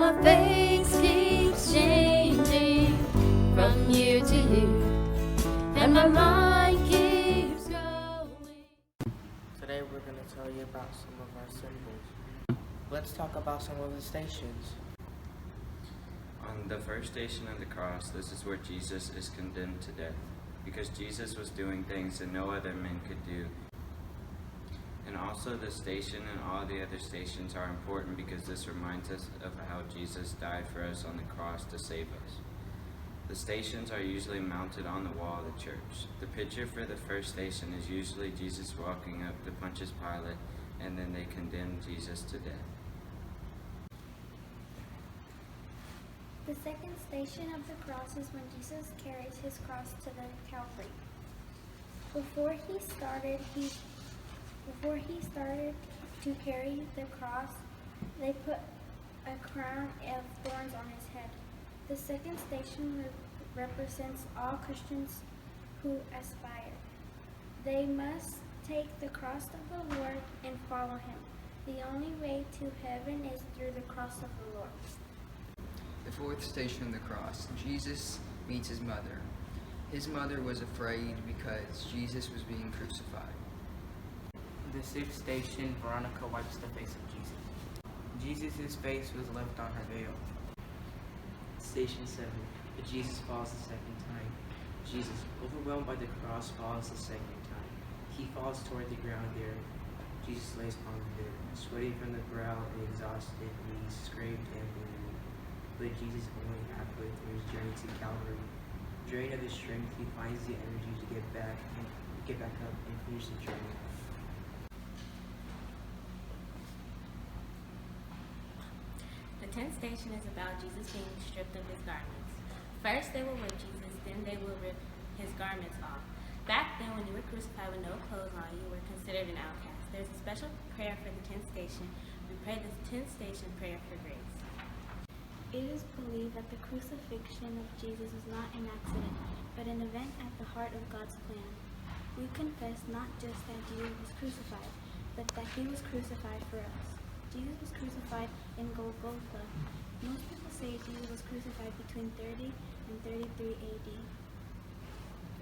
my face keeps changing from year to year, and my mind keeps going. Today we're going to tell you about some of our symbols. Let's talk about some of the stations. On the first station of the cross, this is where Jesus is condemned to death, because Jesus was doing things that no other man could do. And also the station and all the other stations are important because this reminds us of how Jesus died for us on the cross to save us. The stations are usually mounted on the wall of the church. The picture for the first station is usually Jesus walking up to Pontius Pilate, and then they condemn Jesus to death. The second station of the cross is when Jesus carries his cross to the Calvary. Before he started to carry the cross, they put a crown of thorns on his head. The second station represents all Christians who aspire. They must take the cross of the Lord and follow him. The only way to heaven is through the cross of the Lord. The fourth station of the cross, Jesus meets his mother. His mother was afraid because Jesus was being crucified. The sixth station, Veronica wipes the face of Jesus. Jesus' face was left on her veil. Station 7. But Jesus falls the second time. Jesus, overwhelmed by the cross, falls the second time. He falls toward the ground there. Jesus lays on the bed, sweating from the brow and exhausted, and he screamed and bleeding. But Jesus, only halfway through his journey to Calvary, drained of his strength, he finds the energy to get back up and finish the journey. The 10th station is about Jesus being stripped of his garments. First they will whip Jesus, then they will rip his garments off. Back then, when you were crucified with no clothes on, you were considered an outcast. There's a special prayer for the 10th station. We pray the 10th station prayer for grace. It is believed that the crucifixion of Jesus was not an accident, but an event at the heart of God's plan. We confess not just that Jesus was crucified, but that he was crucified for us. Jesus was crucified in Golgotha. Most people say Jesus was crucified between 30 and 33 AD.